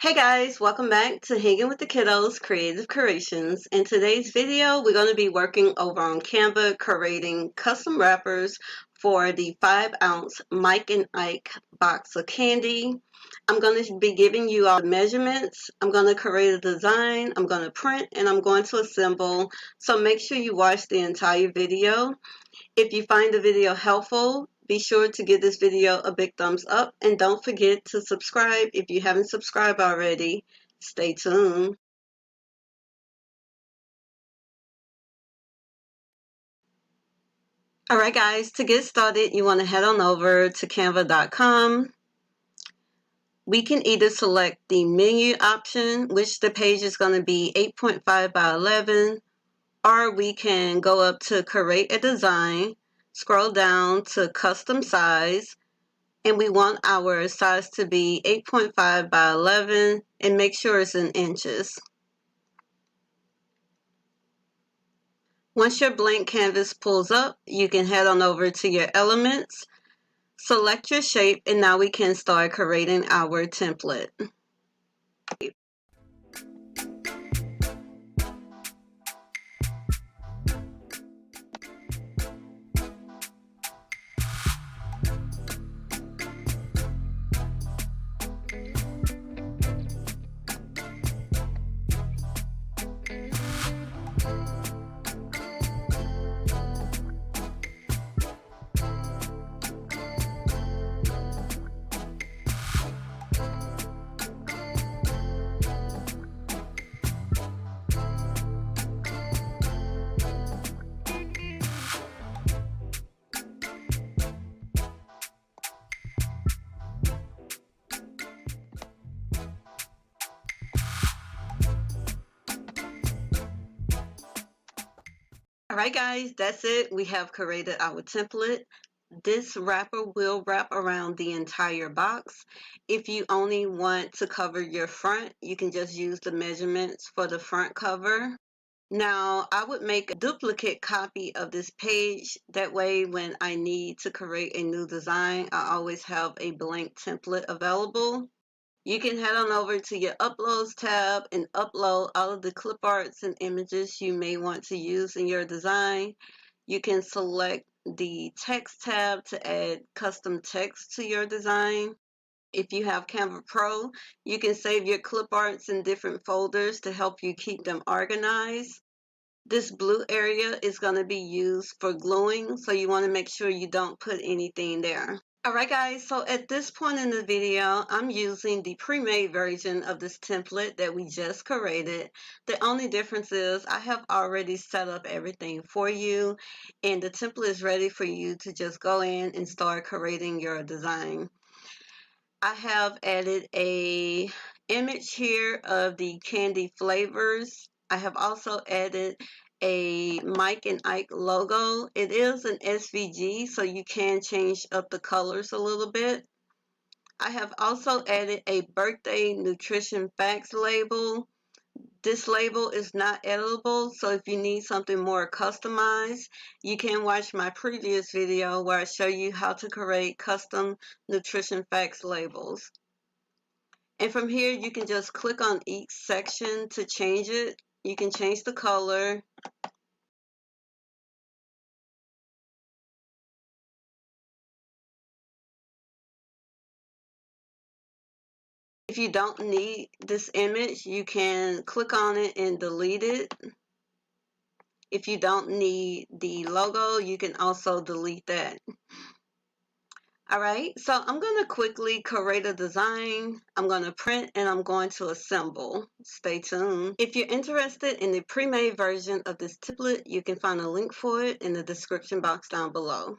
Hey guys, welcome back to Hanging with the Kiddos Creative Creations. In today's video, we're going to be working over on Canva creating custom wrappers for the 5-ounce Mike and Ike box of candy. I'm going to be giving you all the measurements. I'm going to create a design, I'm going to print, and I'm going to assemble. So make sure you watch the entire video. If you find the video helpful, be sure to give this video a big thumbs up and don't forget to subscribe if you haven't subscribed already. Stay tuned. Alright guys, to get started you want to head on over to canva.com. We can either select the menu option, which the page is going to be 8.5 by 11, or we can go up to create a design, scroll down to custom size, and we want our size to be 8.5 by 11 and make sure it's in inches. Once your blank canvas pulls up, you can head on over to your elements, select your shape, and now we can start creating our template. Alright guys, that's it. We have created our template. This wrapper will wrap around the entire box. If you only want to cover your front, you can just use the measurements for the front cover. Now, I would make a duplicate copy of this page. That way, when I need to create a new design, I always have a blank template available. You can head on over to your Uploads tab and upload all of the clip arts and images you may want to use in your design. You can select the Text tab to add custom text to your design. If you have Canva Pro, you can save your clip arts in different folders to help you keep them organized. This blue area is going to be used for gluing, so you want to make sure you don't put anything there. Alright guys, so at this point in the video, I'm using the pre-made version of this template that we just created. The only difference is I have already set up everything for you, and the template is ready for you to just go in and start creating your design. I have added a image here of the candy flavors. I have also added a Mike and Ike logo. It is an SVG, so you can change up the colors a little bit. I have also added a birthday nutrition facts label. This label is not editable, so if you need something more customized, you can watch my previous video where I show you how to create custom nutrition facts labels. And from here, you can just click on each section to change it. You can change the color. If you don't need this image, you can click on it and delete it. If you don't need the logo, you can also delete that. Alright, so I'm going to quickly create a design. I'm going to print and I'm going to assemble. Stay tuned. If you're interested in the pre-made version of this template, you can find a link for it in the description box down below.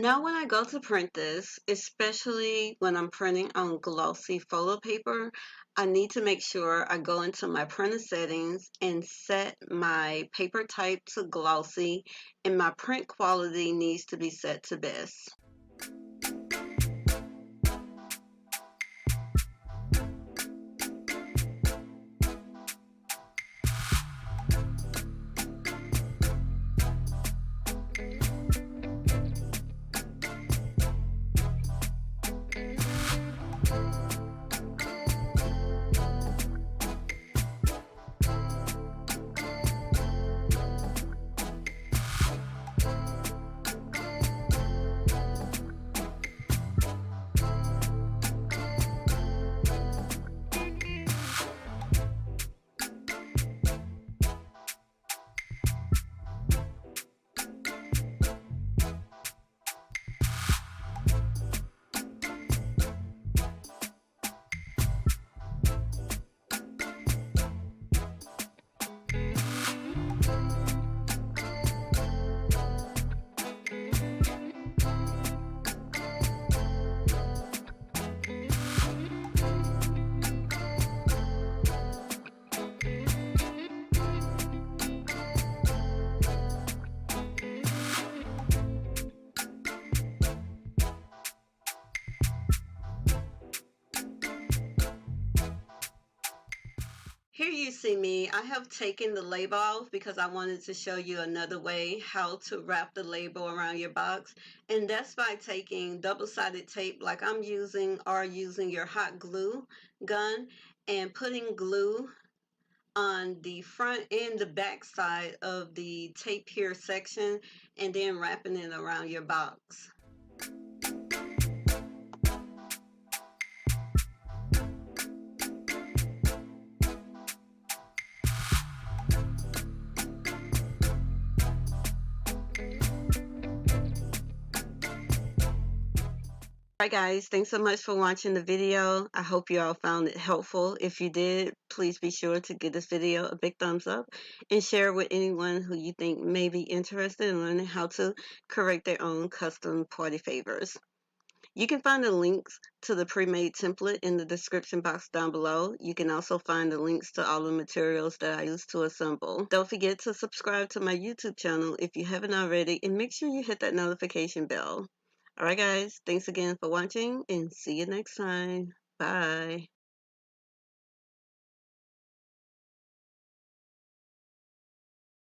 Now when I go to print this, especially when I'm printing on glossy photo paper, I need to make sure I go into my printer settings and set my paper type to glossy, and my print quality needs to be set to best. Here you see me. I have taken the label off because I wanted to show you another way how to wrap the label around your box. And that's by taking double-sided tape like I'm using, or using your hot glue gun and putting glue on the front and the back side of the tape here section, and then wrapping it around your box. Alright guys, thanks so much for watching the video. I hope you all found it helpful. If you did, please be sure to give this video a big thumbs up and share it with anyone who you think may be interested in learning how to create their own custom party favors. You can find the links to the pre-made template in the description box down below. You can also find the links to all the materials that I use to assemble. Don't forget to subscribe to my YouTube channel if you haven't already, and make sure you hit that notification bell. Alright guys, thanks again for watching, and see you next time. Bye.